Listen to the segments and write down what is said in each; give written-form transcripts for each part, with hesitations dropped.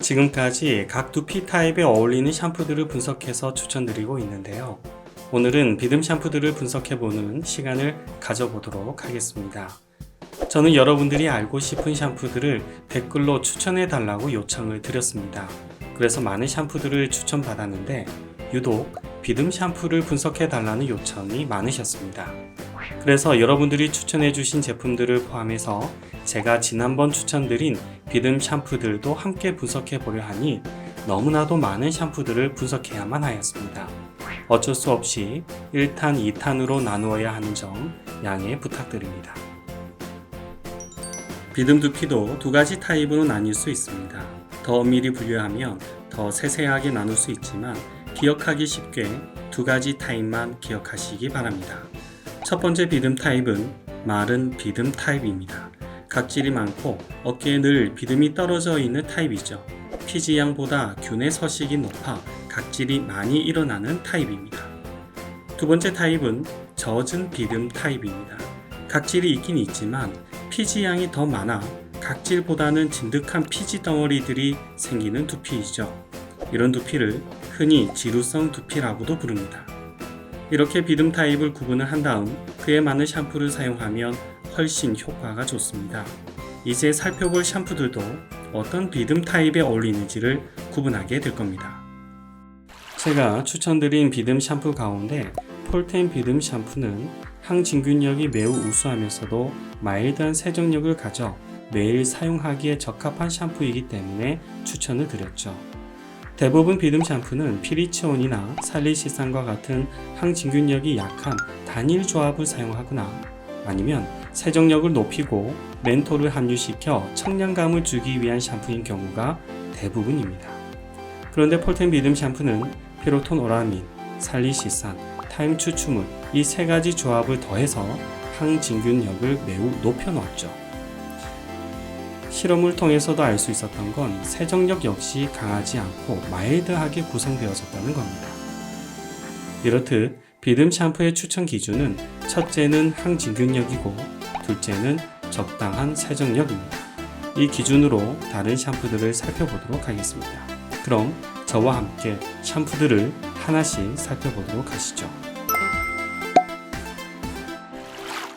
지금까지 각 두피 타입에 어울리는 샴푸들을 분석해서 추천드리고 있는데요. 오늘은 비듬 샴푸들을 분석해보는 시간을 가져보도록 하겠습니다. 저는 여러분들이 알고 싶은 샴푸들을 댓글로 추천해달라고 요청을 드렸습니다. 그래서 많은 샴푸들을 추천받았는데 유독 비듬 샴푸를 분석해달라는 요청이 많으셨습니다. 그래서 여러분들이 추천해주신 제품들을 포함해서 제가 지난번 추천드린 비듬 샴푸들도 함께 분석해보려 하니 너무나도 많은 샴푸들을 분석해야만 하였습니다. 어쩔 수 없이 1탄, 2탄으로 나누어야 하는 점 양해 부탁드립니다. 비듬 두피도 두 가지 타입으로 나뉠 수 있습니다. 더 엄밀히 분류하면 더 세세하게 나눌 수 있지만 기억하기 쉽게 두 가지 타입만 기억하시기 바랍니다. 첫 번째 비듬 타입은 마른 비듬 타입입니다. 각질이 많고 어깨에 늘 비듬이 떨어져 있는 타입이죠. 피지양보다 균의 서식이 높아 각질이 많이 일어나는 타입입니다. 두 번째 타입은 젖은 비듬 타입입니다. 각질이 있긴 있지만 피지양이 더 많아 각질보다는 진득한 피지 덩어리들이 생기는 두피이죠. 이런 두피를 흔히 지루성 두피라고도 부릅니다. 이렇게 비듬 타입을 구분을 한 다음 그에 맞는 샴푸를 사용하면 훨씬 효과가 좋습니다. 이제 살펴볼 샴푸들도 어떤 비듬 타입에 어울리는지를 구분하게 될 겁니다. 제가 추천드린 비듬 샴푸 가운데 폴텐 비듬 샴푸는 항진균력이 매우 우수하면서도 마일드한 세정력을 가져 매일 사용하기에 적합한 샴푸이기 때문에 추천을 드렸죠. 대부분 비듬 샴푸는 피리치온이나 살리시산과 같은 항진균력이 약한 단일 조합을 사용하거나 아니면 세정력을 높이고 멘톨을 함유시켜 청량감을 주기 위한 샴푸인 경우가 대부분입니다. 그런데 폴텐 비듬 샴푸는 피로톤 오라민, 살리시산, 타임 추출물 이 세 가지 조합을 더해서 항진균력을 매우 높여놓았죠. 실험을 통해서도 알 수 있었던 건 세정력 역시 강하지 않고 마일드하게 구성되어졌다는 겁니다. 이렇듯 비듬 샴푸의 추천 기준은 첫째는 항진균력이고 둘째는 적당한 세정력입니다. 이 기준으로 다른 샴푸들을 살펴보도록 하겠습니다. 그럼 저와 함께 샴푸들을 하나씩 살펴보도록 하시죠.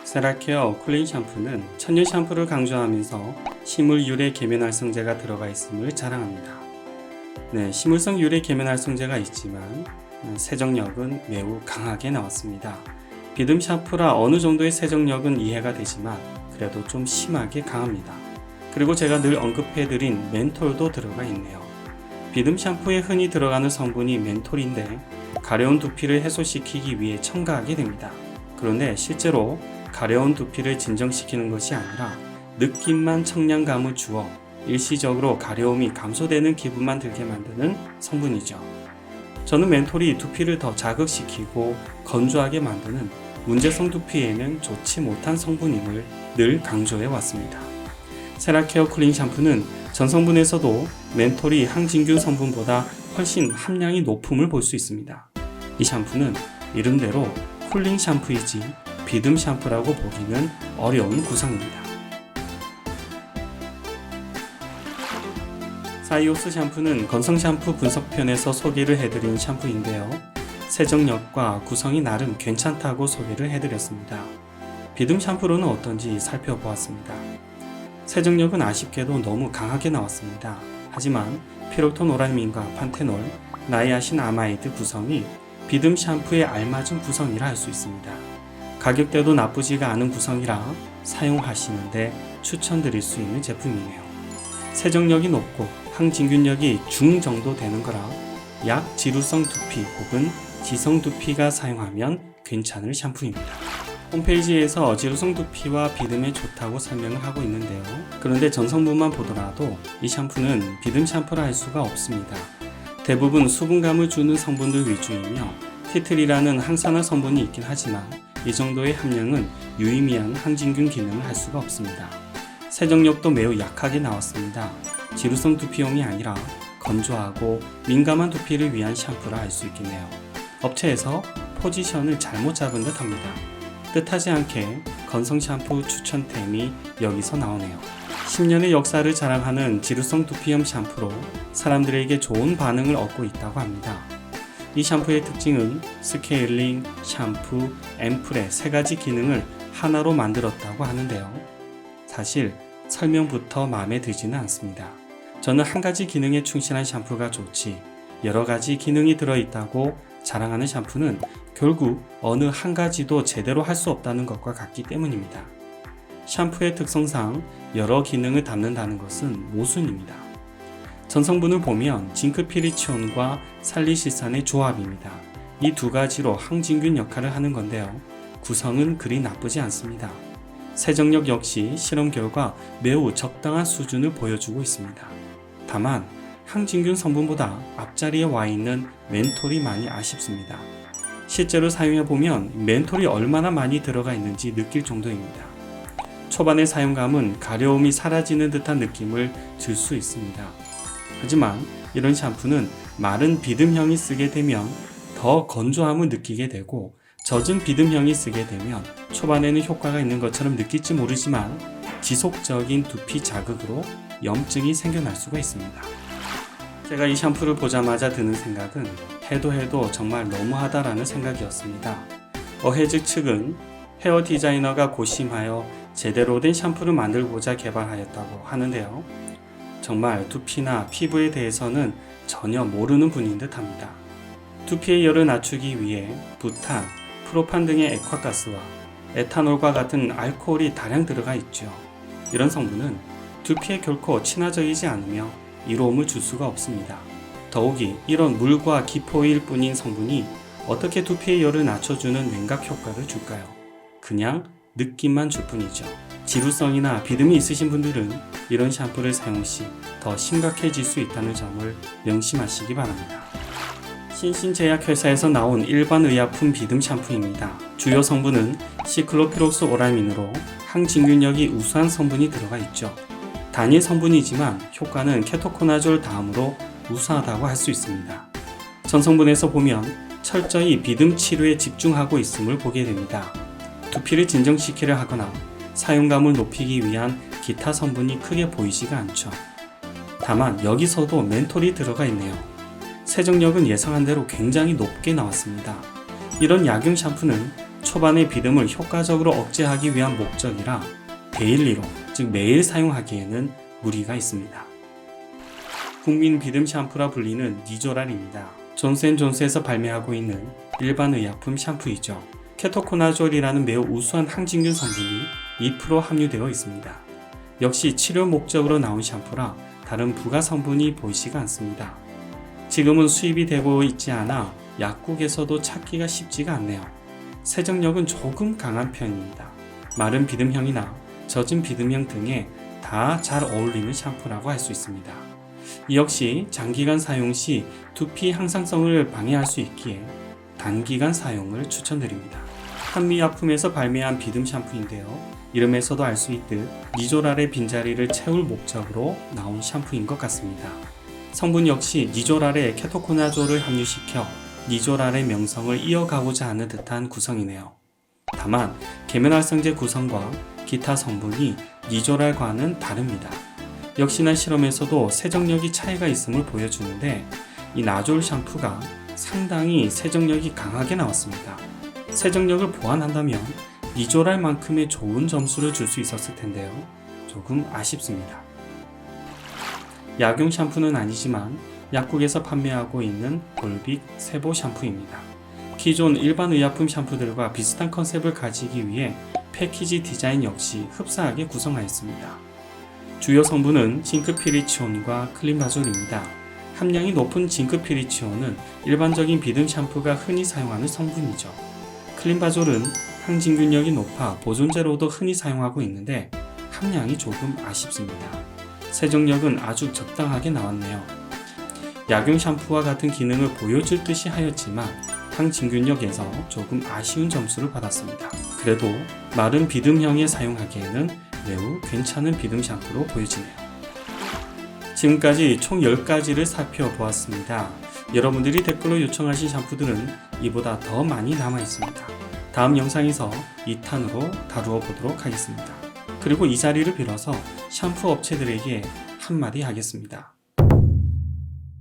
세라케어 쿨린 샴푸는 천연 샴푸를 강조하면서 식물 유래 계면활성제가 들어가 있음을 자랑합니다. 식물성 유래 계면활성제가 있지만 세정력은 매우 강하게 나왔습니다. 비듬 샴푸라 어느 정도의 세정력은 이해가 되지만 그래도 좀 심하게 강합니다. 그리고 제가 늘 언급해드린 멘톨도 들어가 있네요. 비듬 샴푸에 흔히 들어가는 성분이 멘톨인데 가려운 두피를 해소시키기 위해 첨가하게 됩니다. 그런데 실제로 가려운 두피를 진정시키는 것이 아니라 느낌만 청량감을 주어 일시적으로 가려움이 감소되는 기분만 들게 만드는 성분이죠. 저는 멘톨이 두피를 더 자극시키고 건조하게 만드는 문제성 두피에는 좋지 못한 성분임을 늘 강조해 왔습니다. 세라케어 쿨링 샴푸는 전성분에서도 멘톨이 항진균 성분보다 훨씬 함량이 높음을 볼 수 있습니다. 이 샴푸는 이름대로 쿨링 샴푸이지 비듬 샴푸라고 보기는 어려운 구성입니다. 사이오스 샴푸는 건성 샴푸 분석편에서 소개를 해드린 샴푸인데요. 세정력과 구성이 나름 괜찮다고 소개를 해드렸습니다. 비듬 샴푸로는 어떤지 살펴보았습니다. 세정력은 아쉽게도 너무 강하게 나왔습니다. 하지만 피로톤 오랄민과 판테놀, 나이아신 아마이드 구성이 비듬 샴푸에 알맞은 구성이라 할 수 있습니다. 가격대도 나쁘지가 않은 구성이라 사용하시는데 추천드릴 수 있는 제품이에요. 세정력이 높고 항진균력이 중 정도 되는 거라 약 지루성 두피 혹은 지성 두피가 사용하면 괜찮을 샴푸입니다. 홈페이지에서 지루성 두피와 비듬에 좋다고 설명을 하고 있는데요. 그런데 전성분만 보더라도 이 샴푸는 비듬 샴푸라 할 수가 없습니다. 대부분 수분감을 주는 성분들 위주이며 티트리라는 항산화 성분이 있긴 하지만 이 정도의 함량은 유의미한 항진균 기능을 할 수가 없습니다. 세정력도 매우 약하게 나왔습니다. 지루성 두피용이 아니라 건조하고 민감한 두피를 위한 샴푸라 할 수 있겠네요. 업체에서 포지션을 잘못 잡은 듯 합니다. 뜻하지 않게 건성 샴푸 추천템이 여기서 나오네요. 10년의 역사를 자랑하는 지루성 두피염 샴푸로 사람들에게 좋은 반응을 얻고 있다고 합니다. 이 샴푸의 특징은 스케일링, 샴푸, 앰플의 3가지 기능을 하나로 만들었다고 하는데요. 사실 설명부터 마음에 들지는 않습니다. 저는 한 가지 기능에 충실한 샴푸가 좋지 여러 가지 기능이 들어있다고 자랑하는 샴푸는 결국 어느 한 가지도 제대로 할 수 없다는 것과 같기 때문입니다. 샴푸의 특성상 여러 기능을 담는다는 것은 모순입니다. 전성분을 보면 징크피리치온과 살리시산의 조합입니다. 이 2가지로 항진균 역할을 하는 건데요. 구성은 그리 나쁘지 않습니다. 세정력 역시 실험 결과 매우 적당한 수준을 보여주고 있습니다. 다만 항진균 성분보다 앞자리에 와 있는 멘톨이 많이 아쉽습니다. 실제로 사용해보면 멘톨이 얼마나 많이 들어가 있는지 느낄 정도입니다. 초반의 사용감은 가려움이 사라지는 듯한 느낌을 줄 수 있습니다. 하지만 이런 샴푸는 마른 비듬형이 쓰게 되면 더 건조함을 느끼게 되고 젖은 비듬형이 쓰게 되면 초반에는 효과가 있는 것처럼 느낄지 모르지만 지속적인 두피 자극으로 염증이 생겨날 수가 있습니다. 제가 이 샴푸를 보자마자 드는 생각은 해도 정말 너무하다라는 생각이었습니다. 어헤즈 측은 헤어 디자이너가 고심하여 제대로 된 샴푸를 만들고자 개발하였다고 하는데요. 정말 두피나 피부에 대해서는 전혀 모르는 분인 듯 합니다. 두피의 열을 낮추기 위해 부탄, 프로판 등의 액화가스와 에탄올과 같은 알코올이 다량 들어가 있죠. 이런 성분은 두피에 결코 친화적이지 않으며 이로움을 줄 수가 없습니다. 더욱이 이런 물과 기포일 뿐인 성분이 어떻게 두피의 열을 낮춰주는 냉각 효과를 줄까요? 그냥 느낌만 줄 뿐이죠. 지루성이나 비듬이 있으신 분들은 이런 샴푸를 사용 시 더 심각해질 수 있다는 점을 명심하시기 바랍니다. 신신제약회사에서 나온 일반 의약품 비듬 샴푸입니다. 주요 성분은 시클로피록스 오라민으로 항진균력이 우수한 성분이 들어가 있죠. 단일 성분이지만 효과는 케토코나졸 다음으로 우수하다고 할 수 있습니다. 전성분에서 보면 철저히 비듬 치료에 집중하고 있음을 보게 됩니다. 두피를 진정시키려 하거나 사용감을 높이기 위한 기타 성분이 크게 보이지가 않죠. 다만 여기서도 멘톨이 들어가 있네요. 세정력은 예상한 대로 굉장히 높게 나왔습니다. 이런 약용 샴푸는 초반의 비듬을 효과적으로 억제하기 위한 목적이라 데일리로, 즉 매일 사용하기에는 무리가 있습니다. 국민 비듬 샴푸라 불리는 니조랄입니다. 존스앤존스에서 발매하고 있는 일반 의약품 샴푸이죠. 케토코나졸이라는 매우 우수한 항진균 성분이 2% 함유되어 있습니다. 역시 치료 목적으로 나온 샴푸라 다른 부가 성분이 보이지가 않습니다. 지금은 수입이 되고 있지 않아 약국에서도 찾기가 쉽지가 않네요. 세정력은 조금 강한 편입니다. 마른 비듬형이나 젖은 비듬형 등에 다 잘 어울리는 샴푸라고 할 수 있습니다. 이 역시 장기간 사용 시 두피 향상성을 방해할 수 있기에 단기간 사용을 추천드립니다. 한미약품에서 발매한 비듬 샴푸인데요. 이름에서도 알 수 있듯 니조랄의 빈자리를 채울 목적으로 나온 샴푸인 것 같습니다. 성분 역시 니조랄에 케토코나졸을 함유시켜 니조랄의 명성을 이어가고자 하는 듯한 구성이네요. 다만 계면활성제 구성과 기타 성분이 니조랄과는 다릅니다. 역시나 실험에서도 세정력이 차이가 있음을 보여주는데 이 나졸 샴푸가 상당히 세정력이 강하게 나왔습니다. 세정력을 보완한다면 니조랄만큼의 좋은 점수를 줄 수 있었을 텐데요. 조금 아쉽습니다. 약용 샴푸는 아니지만 약국에서 판매하고 있는 볼빅 세보 샴푸입니다. 기존 일반 의약품 샴푸들과 비슷한 컨셉을 가지기 위해 패키지 디자인 역시 흡사하게 구성하였습니다. 주요 성분은 징크피리치온과 클린바졸입니다. 함량이 높은 징크피리치온은 일반적인 비듬 샴푸가 흔히 사용하는 성분이죠. 클린바졸은 항진균력이 높아 보존제로도 흔히 사용하고 있는데 함량이 조금 아쉽습니다. 세정력은 아주 적당하게 나왔네요. 약용 샴푸와 같은 기능을 보여줄 듯이 하였지만 항진균력에서 조금 아쉬운 점수를 받았습니다. 그래도 마른 비듬형에 사용하기에는 매우 괜찮은 비듬 샴푸로 보여지네요. 지금까지 총 10가지를 살펴보았습니다. 여러분들이 댓글로 요청하신 샴푸들은 이보다 더 많이 남아 있습니다. 다음 영상에서 2탄으로 다루어 보도록 하겠습니다. 그리고 이 자리를 빌어서 샴푸 업체들에게 한마디 하겠습니다.